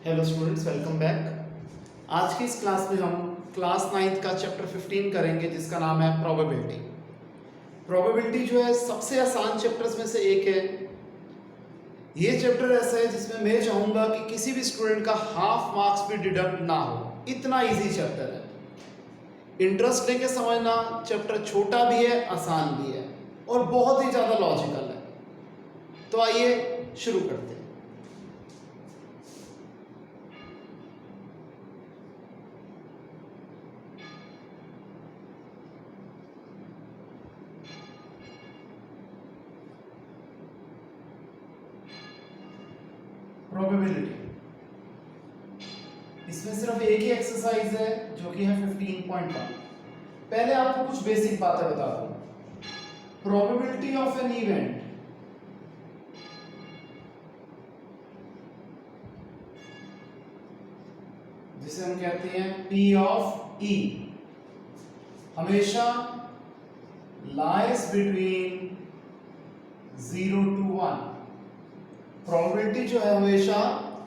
Hello students, welcome back. आज की इस क्लास में हम क्लास 9th का चैप्टर 15 करेंगे जिसका नाम है प्रोबेबिलिटी। प्रोबेबिलिटी जो है सबसे आसान चैप्टर्स में से एक है। ये चैप्टर ऐसा है जिसमें मैं चाहूँगा कि किसी भी स्टूडेंट का हाफ मार्क्स भी डिडक्ट ना हो, इतना इजी चैप्टर है। इंटरेस्ट लेके समझना, चैप्टर छोटा भी है, आसान भी है और बहुत ही ज़्यादा लॉजिकल है। तो आइए शुरू करते हैं। प्रोबेबिलिटी, इसमें सिर्फ एक ही एक्सरसाइज है जो कि है 15.1। पहले आपको कुछ बेसिक बातें बता दूं। प्रोबेबिलिटी ऑफ एन इवेंट जिसे हम कहते हैं P ऑफ E हमेशा लाइज बिटवीन 0 to 1। प्रोबेबिलिटी जो है हमेशा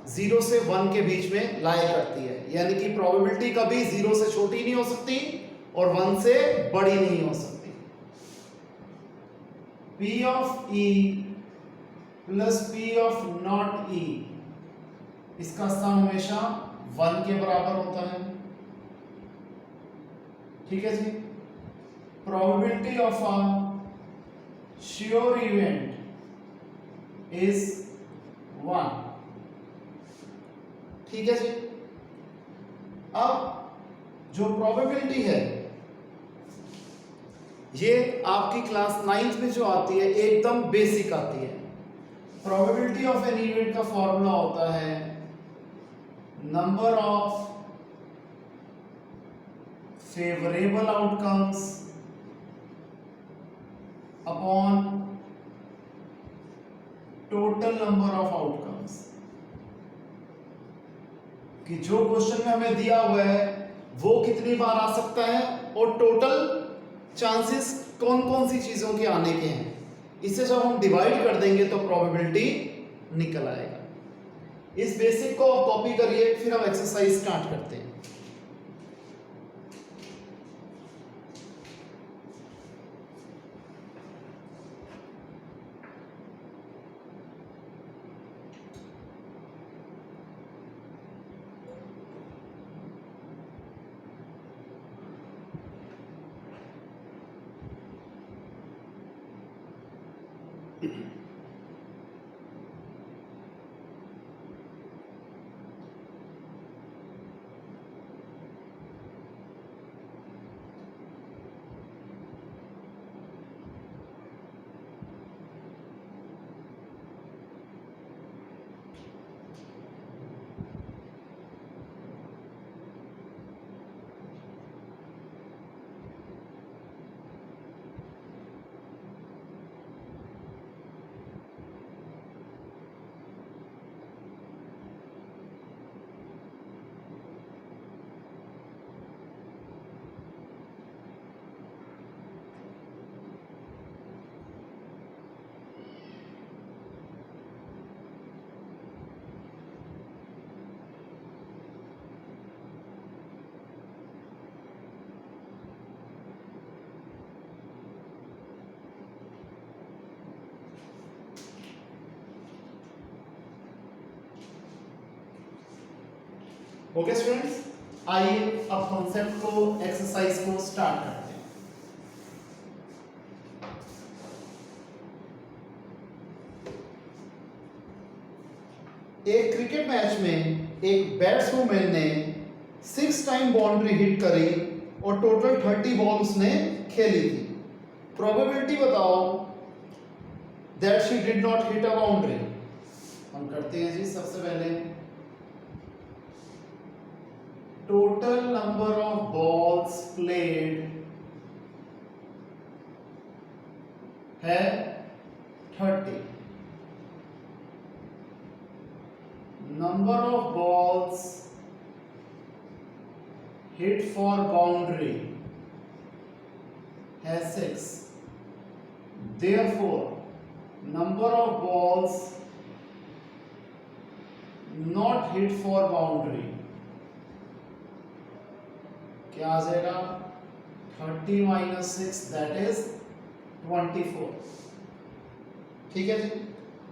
0 से 1 के बीच में लाई करती है, यानी कि प्रोबेबिलिटी कभी 0 से छोटी नहीं हो सकती और 1 से बड़ी नहीं हो सकती। P of E plus P of not E, इसका स्थान हमेशा 1 के बराबर होता है। ठीक है जी। Probability of a sure event is 1। ठीक है जी। अब जो प्रोबेबिलिटी है ये आपकी क्लास 9th में जो आती है एकदम बेसिक आती है। प्रोबेबिलिटी ऑफ एन इवेंट का फॉर्मूला होता है number of favourable outcomes upon total number of outcomes. कि जो क्वेश्चन में हमें दिया हुआ है वो कितनी बार आ सकता है और टोटल चांसेस कौन कौन सी चीजों के आने के हैं। इसे जब हम डिवाइड कर देंगे तो प्रोबेबिलिटी निकल आएगा। इस बेसिक को आप कॉपी करिए, फिर हम एक्सरसाइज स्टार्ट करते हैं। ओके स्टूडेंट्स, आइए अब कॉन्सेप्ट को, एक्सरसाइज को स्टार्ट करते हैं। एक क्रिकेट मैच में एक बैट्समैन ने 6 टाइम बाउंड्री हिट करी और टोटल 30 बॉल उसने खेली थी। प्रोबेबिलिटी बताओ that she did not hit a boundary. हम करते हैं जी, सबसे पहले total number of balls played है 30। Number of balls hit for boundary है 6। Therefore, number of balls not hit for boundary, क्या आ जाएगा 30 माइनस 6 दैट इज 24। ठीक है जी।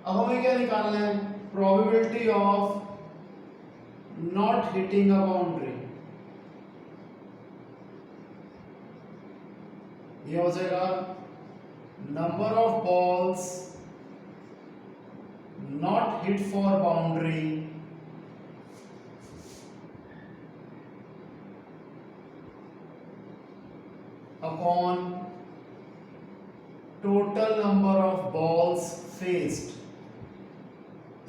अब हमें क्या निकालना है, probability of not hitting a boundary, ये हो जाएगा number of balls not hit for boundary upon total number of balls faced.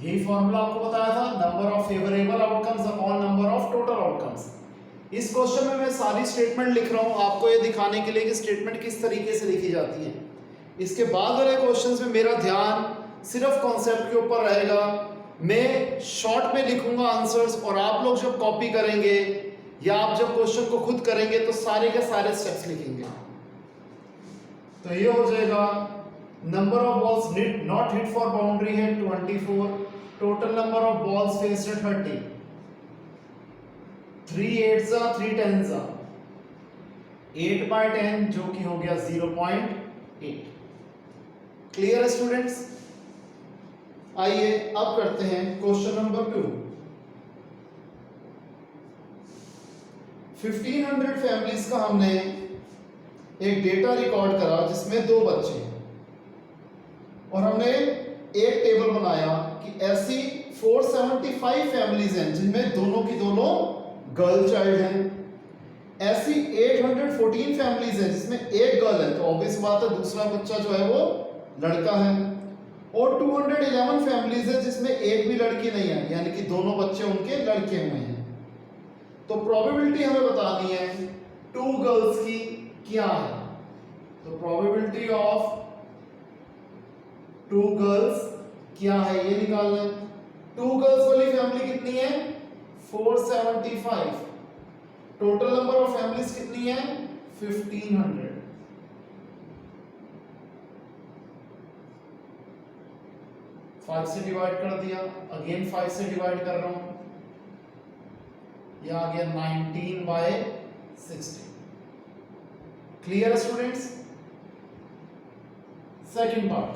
यही फॉर्मूला आपको बताया था, number of favourable outcomes upon number of total outcomes. इस क्वेश्चन में मैं सारी स्टेटमेंट लिख रहा हूं आपको ये दिखाने के लिए कि स्टेटमेंट किस तरीके से लिखी जाती है। इसके बाद वाले क्वेश्चंस में मेरा ध्यान सिर्फ कॉन्सेप्ट के ऊपर रहेगा। मैं शॉर्ट में लिखूंगा आंसर्स, और आप लोग जब कॉपी करेंगे या आप जब क्वेश्चन को खुद करेंगे तो सारे के सारे स्टेप्स लिखेंगे। तो ये हो जाएगा number of balls not hit for boundary है 24, total number of balls faced है 30, 3 8 जा 3 10 जा 8/10 जो कि हो गया 0.8। क्लियर है स्टूडेंट्स? आइए अब करते हैं क्वेश्चन नंबर 2। 1500 फैमिलीज का हमने एक डेटा रिकॉर्ड करा जिसमें 2 बच्चे हैं, और हमने एक टेबल बनाया कि ऐसी 475 फैमिलीज हैं जिनमें दोनों की दोनों गर्ल चाइल्ड हैं। ऐसी 814 फैमिलीज हैं जिसमें एक गर्ल है, तो ऑब्वियस बात है दूसरा बच्चा जो है वो लड़का है। और 211 फैमिलीज है जिसमें एक भी लड़की नहीं है, यानी कि दोनों बच्चे उनके लड़के हुए हैं। तो प्रोबेबिलिटी हमें बतानी है 2 गर्ल्स की क्या है। तो प्रोबेबिलिटी ऑफ 2 गर्ल्स क्या है ये निकालना है। 2 गर्ल्स वाली फैमिली कितनी है 475, टोटल नंबर ऑफ फैमिलीज कितनी है 1500। 5 से डिवाइड कर दिया, अगेन 5 से डिवाइड कर रहा हूं, यह आ गया 19/60। क्लियर है स्टूडेंट्स? सेकंड पार्ट,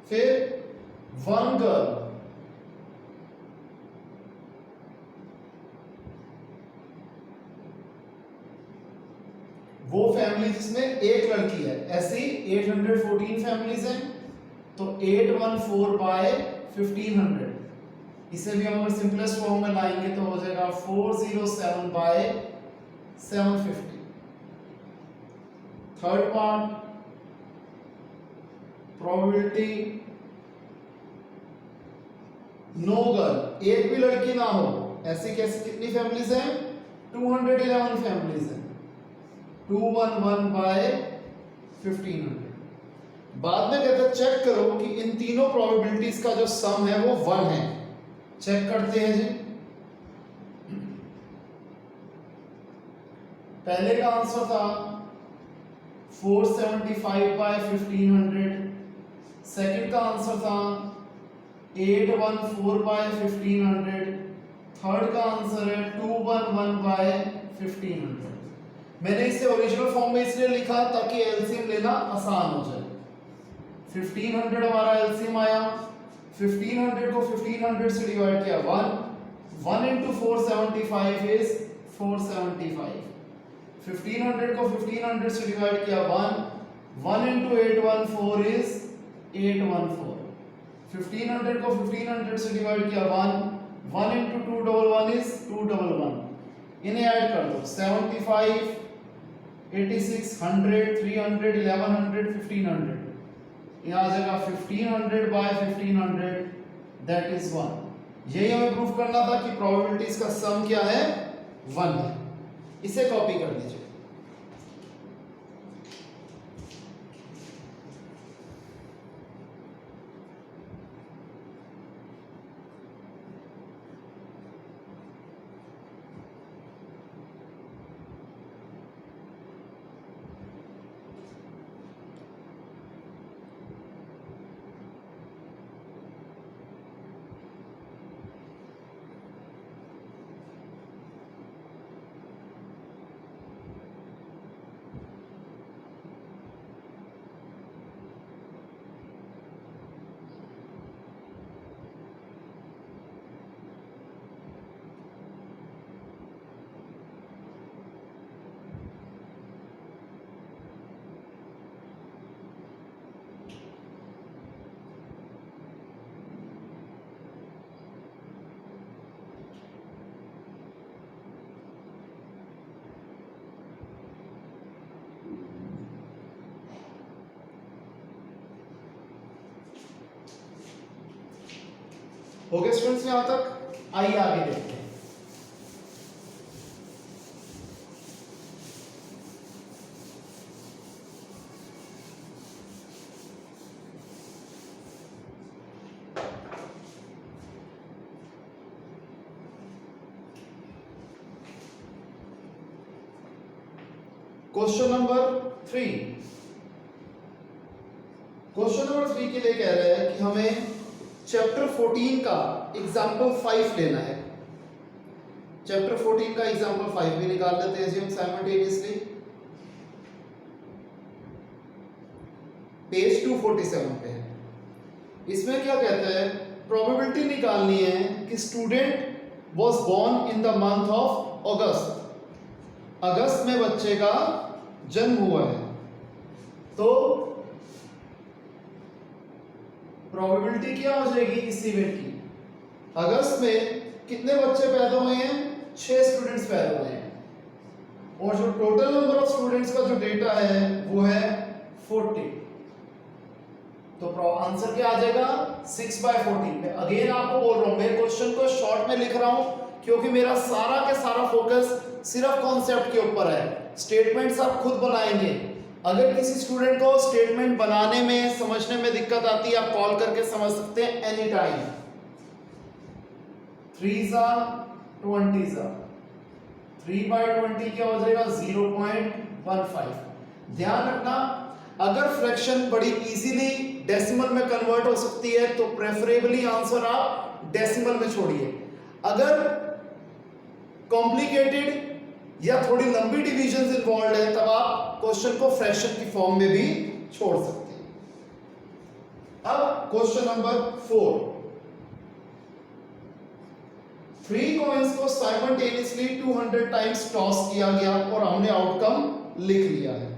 फिर 1 गर्ल, वो फैमिली जिसमें एक लड़की है। ऐसी 814 फैमिलीज हैं, तो 814/1500, इसे भी हम अगर सिंपलेस्ट फॉर्म में लाएंगे तो हो जाएगा 407/750। Third part, probability no girl, एक भी लड़की ना हो। ऐसी कैसी कितनी फैमिलीज हैं 211 फैमिलीज हैं, 211/1500। बाद में कहते हैं चेक करो कि इन तीनों प्रोबेबिलिटीज का जो सम है वो 1 है। चेक करते हैं जी। पहले का आंसर था 475/1500, सेकंड का आंसर था 814/1500, थर्ड का आंसर है 211/1500। मैंने इसे ओरिजिनल फॉर्म में इसलिए लिखा ताकि एलसीएम लेना आसान हो जाए। 1500 हमारा एलसीएम आया, 1500 को 1500 से डिवाइड किया 1 into 475 इज 475। 1500 को 1500 से डिवाइड किया 1 into 814 इज 814। 1500 को 1500 से डिवाइड किया 1 into 211 इज 211। इन्हें ऐड कर दो 75 86 100 300 1100 1500, यह आ जाएगा 1500/1500 दैट इज 1। यही हमें प्रूफ करना था कि प्रोबेबिलिटीज का सम क्या है 1 है। इसे कॉपी कर दीजिए। हो गए स्टूडेंट्स यहां तक? आइए आगे देखते हैं। Question number 3। क्वेश्चन नंबर 3 के लिए कह रहे हैं कि हमें चैप्टर 14 का एग्जाम्पल 5 लेना है। चैप्टर 14 का एग्जाम्पल 5 भी निकाल लेते हैं हम साइमल्टेनियसली। पेज 247 पे है। इसमें क्या कहता है, प्रोबेबिलिटी निकालनी है कि student was born in the month of August. अगस्त में बच्चे का जन्म हुआ है, तो प्रोबेबिलिटी क्या हो जाएगी इस इवेंट की? अगस्त में कितने बच्चे पैदा हुए हैं? 6 स्टूडेंट्स पैदा हुए हैं, और जो टोटल नंबर ऑफ स्टूडेंट्स का जो डेटा है वो है 40। तो आंसर क्या आ जाएगा? 6/14 में। अगेन आपको बोल रहा हूं, मैं क्वेश्चन को शॉर्ट में लिख रहा हूं क्योंकि मेरा सारा का सारा फोकस सिर्फ कॉन्सेप्ट के ऊपर है। स्टेटमेंट्स आप खुद बनाएंगे। अगर किसी स्टूडेंट को स्टेटमेंट बनाने में, समझने में दिक्कत आती है, आप कॉल करके समझ सकते हैं एनी टाइम। 3 20 3/20 क्या हो जाएगा? 0.15। ध्यान रखना, अगर फ्रैक्शन बड़ी इजीली डेसिमल में कन्वर्ट हो सकती है तो प्रेफरेबली आंसर आप डेसिमल में छोड़िए। अगर कॉम्प्लिकेटेड या थोड़ी लंबी डिविजन इन्वॉल्व है तब आप क्वेश्चन को फ्रैक्शन की फॉर्म में भी छोड़ सकते हैं। अब क्वेश्चन नंबर 4। 3 कॉइंस को साइमल्टेनियसली 200 टाइम्स टॉस किया गया और हमने आउटकम लिख लिया है।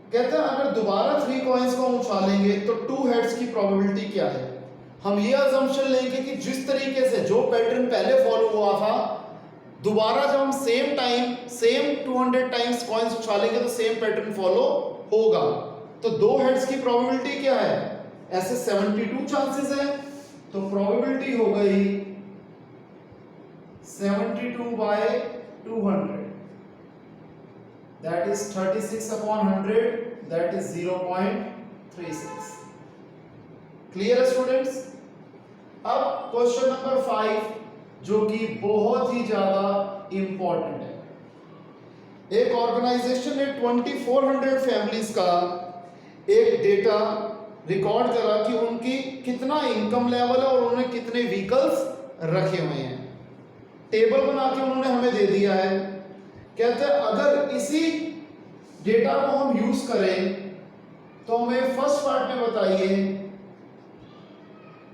कहते हैं अगर दोबारा 3 कॉइंस को उछालेंगे तो 2 हेड्स की प्रोबेबिलिटी क्या है? हम ये अजम्पशन लेंगे कि जिस तरीके से जो पैटर्न पहले फॉलो हुआ था, दोबारा जब हम same time same 200 times coins उछालेंगे तो सेम पैटर्न फॉलो होगा। तो 2 हेड्स की प्रोबेबिलिटी क्या है? ऐसे 72 चांसेस है, तो प्रोबेबिलिटी हो गई 72/200, that is 36/100, that is 0.36। Clear है स्टूडेंट्स? अब क्वेश्चन नंबर 5 जो कि बहुत ही ज्यादा इंपॉर्टेंट है। एक ऑर्गेनाइजेशन ने 2400 फैमिलीज का एक डेटा रिकॉर्ड करा कि उनकी कितना इनकम लेवल है और उन्होंने कितने व्हीकल्स रखे हुए हैं। टेबल बना के उन्होंने हमें दे दिया है। कहते हैं अगर इसी डेटा को हम यूज करें तो हमें फर्स्ट पार्ट में बताइए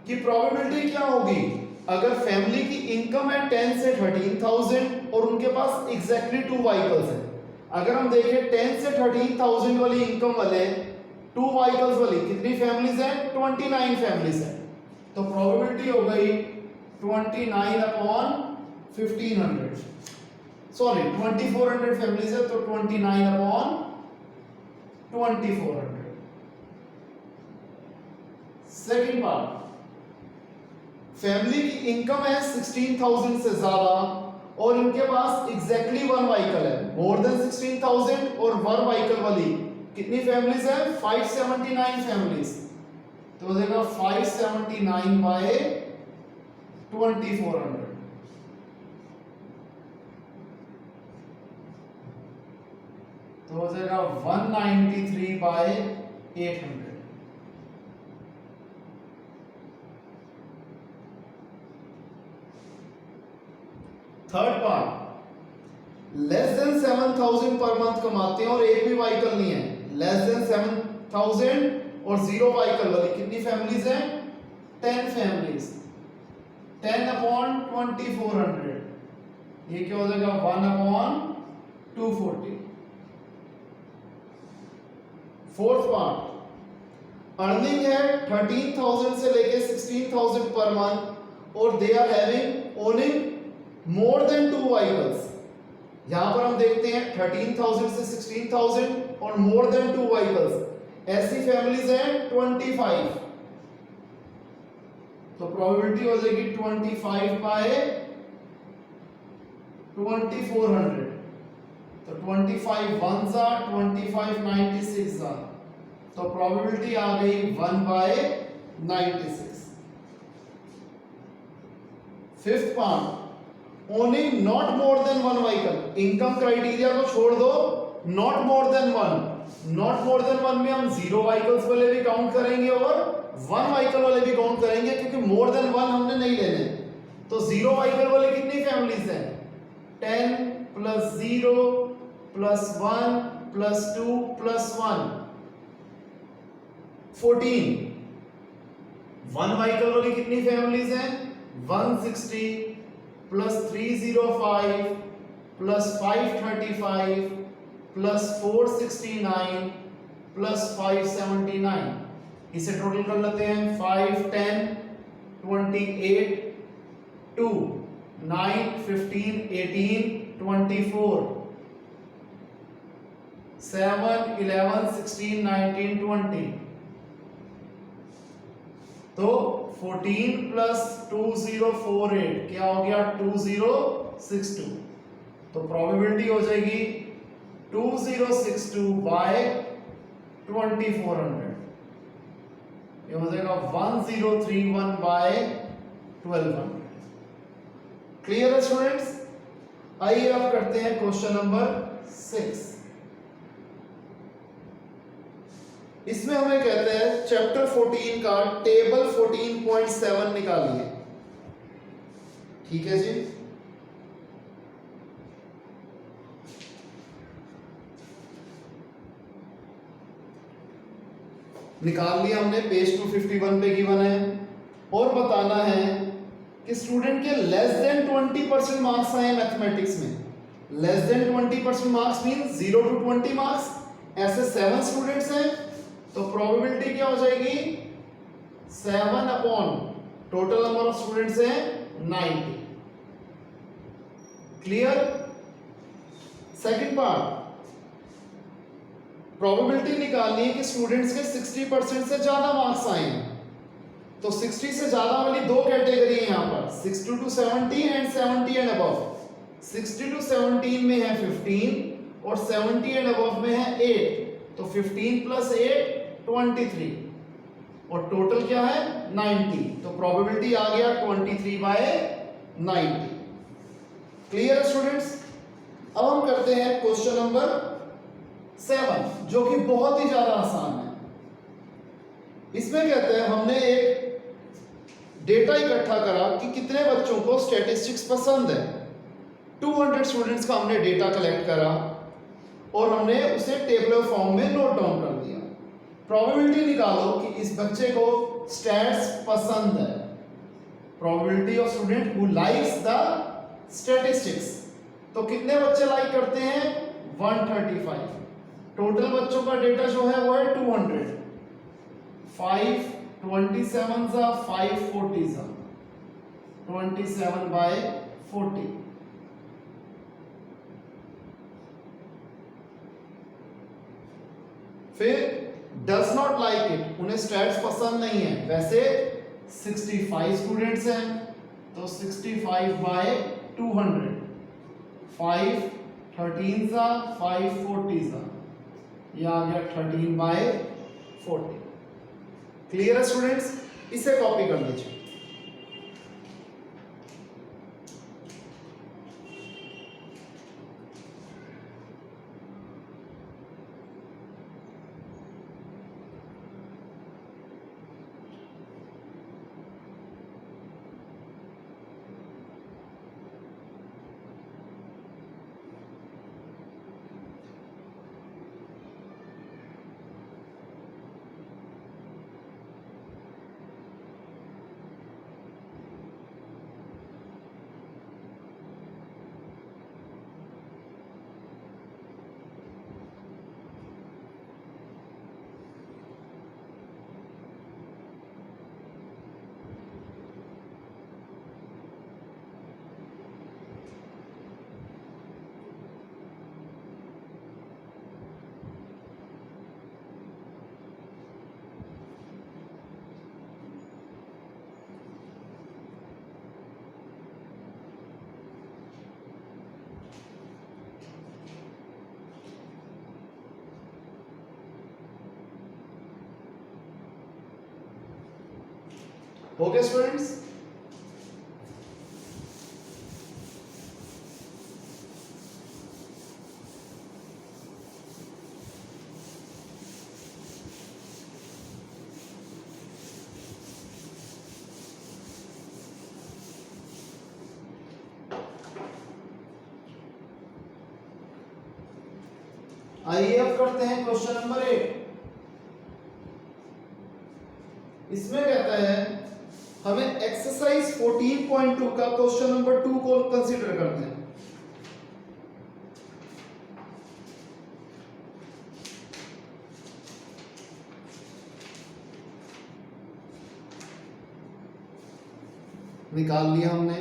कि प्रोबेबिलिटी क्या होगी अगर फैमिली की इनकम है 10 से 13,000 और उनके पास एग्जैक्टली 2 व्हीकल्स हैं। अगर हम देखें 10 से 13,000 वाली इनकम वाले 2 व्हीकल्स वाली कितनी फैमिलीज हैं? 29 फैमिलीज हैं। तो प्रोबेबिलिटी हो गई 29/1500। सॉरी 2400 फैमिलीज है तो 29/2400। सेकेंड पार्ट, फैमिली की इनकम है 16,000 से ज्यादा और इनके पास एग्जैक्टली 1 व्हीकल है। मोर देन 16,000 और 1 व्हीकल वाली कितनी फैमिलीज है? 579 फैमिलीज। तो हो जाएगा 579/2400। तो हो जाएगा 193/800। Third part, less than 7,000 per month कमाते हैं और एक भी व्हीकल नहीं है। लेस देन 7,000 और 0 व्हीकल वाली कितनी फैमिलीज हैं? 10 फैमिलीज। 10/2400 ये क्या हो जाएगा? 1/240। फोर्थ पार्ट, अर्निंग है 13,000 से लेके 16,000 पर मंथ और they are having owning more than 2 vehicles. यहां पर हम देखते हैं 13,000 से 16,000 और मोर देन 2 व्हीकल्स। ऐसी फैमिलीज हैं 25। तो प्रोबेबिलिटी हो जाएगी 25 बाय 2400। तो 25 वन जा 25 96 जा, तो प्रोबेबिलिटी आ गई 1 बाय 96। Fifth part, owning not more than one vehicle. Income criteria को छोड़ दो, not more than one. Not more than one में हम जीरो व्हीकल्स वाले भी काउंट करेंगे और वन व्हीकल वाले भी काउंट करेंगे, क्योंकि मोर देन वन हमने नहीं लेने। तो जीरो व्हीकल वाले कितनी फैमिलीज हैं? 10 plus 0 plus 1 plus 2 plus 1 14। One vehicle वाली कितनी फैमिलीज हैं? 160 प्लस 305 प्लस 535 प्लस 469 प्लस 579। इसे टोटल कर लेते हैं। 5 10 28 2 9 15 18 24 7 11 16 19 20। तो 14 प्लस 2048 क्या हो गया? 2062। तो प्रोबेबिलिटी हो जाएगी 2062 बाय 2400। ये हो जाएगा 1031 बाय 1200। क्लियर है स्टूडेंट्स? आइए अब करते हैं क्वेश्चन नंबर 6। इसमें हमें कहते हैं चैप्टर 14 का टेबल 14.7 निकालिए। ठीक है जी, निकाल लिया हमने। पेज 251 पे गिवन है और बताना है कि स्टूडेंट के लेस देन 20% मार्क्स आए मैथमेटिक्स में। Less than 20% marks mean 0 to 20 marks. ऐसे 7 स्टूडेंट्स हैं, तो प्रोबेबिलिटी क्या हो जाएगी? 7 upon total number of students हैं 90। क्लियर? सेकंड पार्ट, प्रोबेबिलिटी निकालनी है कि स्टूडेंट्स के 60% से ज्यादा मार्क्स आए हैं। तो 60 से ज्यादा वाली दो कैटेगरी है यहां पर, 60 to 70 and 70 and above. 60 to 17 में है 15 और 70 एंड अबव में है 8। तो 15 प्लस 8 23 और टोटल क्या है? 90। तो प्रोबेबिलिटी आ गया 23 बाय 90। क्लियर है स्टूडेंट्स? अब हम करते हैं क्वेश्चन नंबर 7, जो कि बहुत ही ज्यादा आसान है। इसमें कहते हैं हमने एक डेटा इकट्ठा करा कि कितने बच्चों को स्टैटिस्टिक्स पसंद है। 200 स्टूडेंट्स का हमने डेटा कलेक्ट करा और हमने उसे टेबलर फॉर्म में नोट डाउन कर दिया। प्रोबेबिलिटी निकालो कि इस बच्चे को स्टैट्स पसंद है। Probability of student who likes the statistics. तो कितने बच्चे लाइक करते हैं? 135। टोटल बच्चों का डेटा जो है वो है 200। 5 27 जा 5 40 जा 27 बाय 40। फिर डज नॉट लाइक इट, उन्हें स्टैट्स पसंद नहीं है। वैसे 65 स्टूडेंट्स हैं, तो 65 बाय 200। 5 13 जा 5 40 जा, ये आ गया 13 बाय 40। क्लियर है स्टूडेंट्स? इसे कॉपी कर लीजिए। ओके स्टूडेंट्स, आइए अब करते हैं क्वेश्चन नंबर 8। इसमें कहता है हमें एक्सरसाइज 14.2 का क्वेश्चन नंबर 2 को कंसीडर करते हैं। निकाल लिया हमने।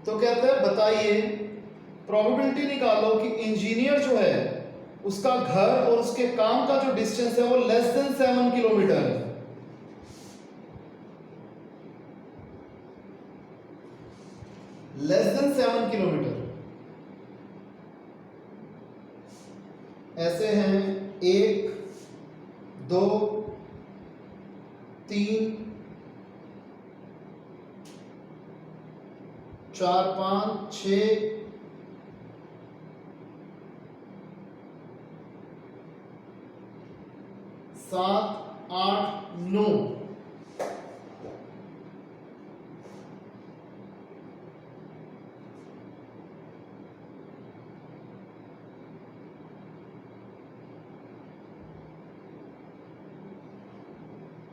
तो कहता है बताइए, प्रोबेबिलिटी निकालो कि इंजीनियर जो है उसका घर और उसके काम का जो डिस्टेंस है वो लेस देन 7 किलोमीटर है। Less than 7 kilometre. ऐसे हैं 1 2 3 4 5 6 7 8 9।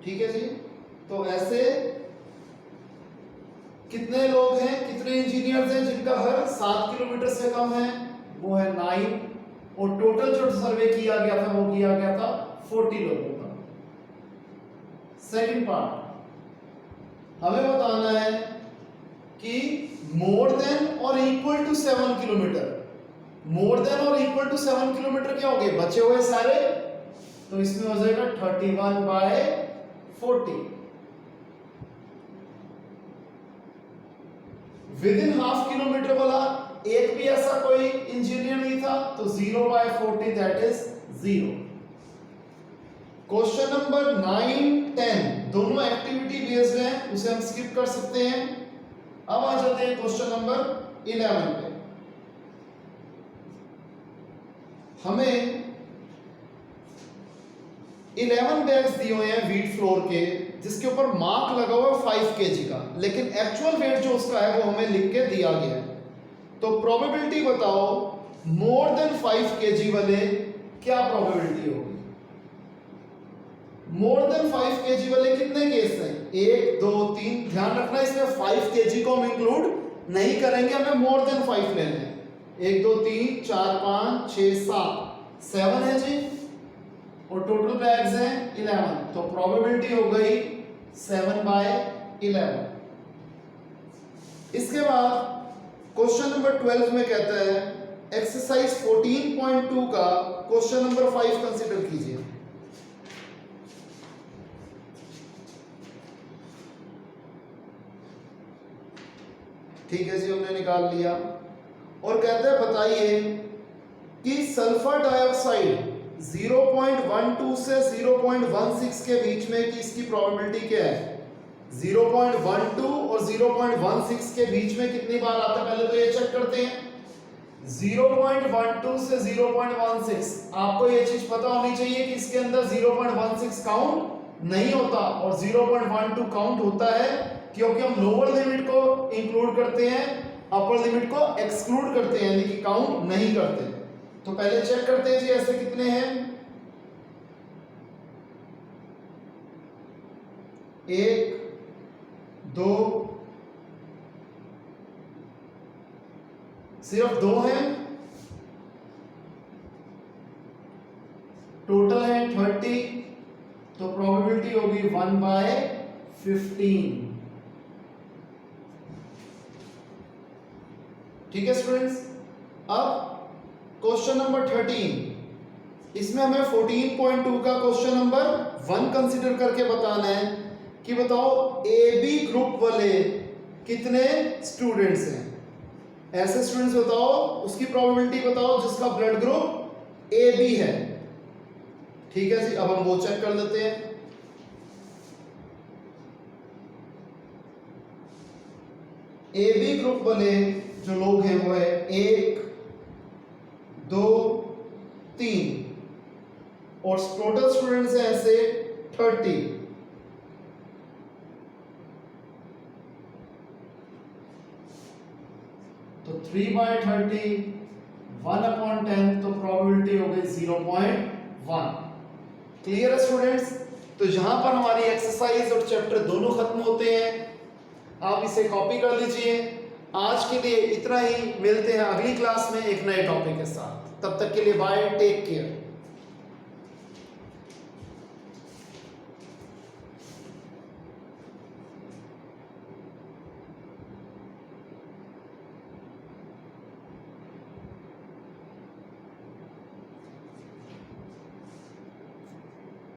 ठीक है जी। तो ऐसे कितने लोग हैं, कितने इंजीनियर्स हैं जिनका घर 7 किलोमीटर से कम है? वो है 9। और टोटल जो सर्वे किया गया था वो किया गया था 40 लोगों का। सेकंड पार्ट, हमें बताना है कि मोर देन और equal to 7 kilometre. More than और इक्वल टू 7 किलोमीटर क्या हो गए? बचे हुए सारे। तो इसमें हो जाएगा 31/40। विद इन हाफ किलोमीटर वाला एक भी ऐसा कोई इंजीनियर नहीं था, तो 0/40 दैट इज 0। क्वेश्चन नंबर 9 10 दोनों एक्टिविटी बेस्ड हैं, उसे हम स्किप कर सकते हैं। अब आ जाते हैं क्वेश्चन नंबर 11 पे। हमें 11 बैग्स दिए हुए हैं व्हीट फ्लोर के, जिसके ऊपर मार्क लगा हुआ है 5 kg का, लेकिन एक्चुअल वेट जो उसका है वो हमें लिख के दिया गया है। तो प्रोबेबिलिटी बताओ, मोर देन 5 kg वाले क्या प्रोबेबिलिटी होगी? मोर देन 5 kg वाले कितने केस हैं? 1 2 3। ध्यान रखना इसमें 5 kg को हम इंक्लूड नहीं करेंगे, हमें मोर देन 5 लेने हैं। 1 2 3 4 5 6 7 है जी, और टोटल बैग्स हैं 11। तो प्रोबेबिलिटी हो गई 7/11। इसके बाद क्वेश्चन नंबर 12 में कहता है एक्सरसाइज 14.2 का क्वेश्चन नंबर 5 कंसीडर कीजिए। ठीक है जी, हमने निकाल लिया। और कहते हैं बताइए कि सल्फर डाइऑक्साइड 0.12 से 0.16 के बीच में कि इसकी प्रोबेबिलिटी क्या है? 0.12 और 0.16 के बीच में कितनी बार आता है पहले तो ये चेक करते हैं। 0.12 से 0.16, आपको ये चीज पता होनी चाहिए कि इसके अंदर 0.16 काउंट नहीं होता और 0.12 काउंट होता है, क्योंकि हम लोअर लिमिट को इंक्लूड करते हैं, अपर लिमिट को एक्सक्लूड करते हैं, यानी कि काउंट नहीं करते। तो पहले चेक करते हैं जी ऐसे कितने हैं। 1 2 सिर्फ 2 हैं, टोटल है 30। तो प्रोबेबिलिटी होगी 1/15। ठीक है स्टूडेंट्स। अब क्वेश्चन नंबर 13, इसमें हमें 14.2 का क्वेश्चन नंबर 1 कंसीडर करके बताना है कि बताओ ए बी ग्रुप वाले कितने स्टूडेंट्स हैं। ऐसे स्टूडेंट्स बताओ, उसकी प्रोबेबिलिटी बताओ जिसका ब्लड ग्रुप ए बी है। ठीक है जी, अब हम वो चेक कर लेते हैं। ए बी ग्रुप वाले जो लोग हैं वो है 1 2 3 और टोटल स्टूडेंट्स हैं ऐसे 30। तो 3/30 1/10 तो प्रोबेबिलिटी हो गई 0.1। क्लियर है स्टूडेंट्स? तो यहां पर हमारी एक्सरसाइज और चैप्टर दोनों खत्म होते हैं। आप इसे कॉपी कर लीजिए। आज के लिए इतना ही, मिलते हैं अगली क्लास में एक नए टॉपिक के साथ। तब तक के लिए बाय, टेक केयर।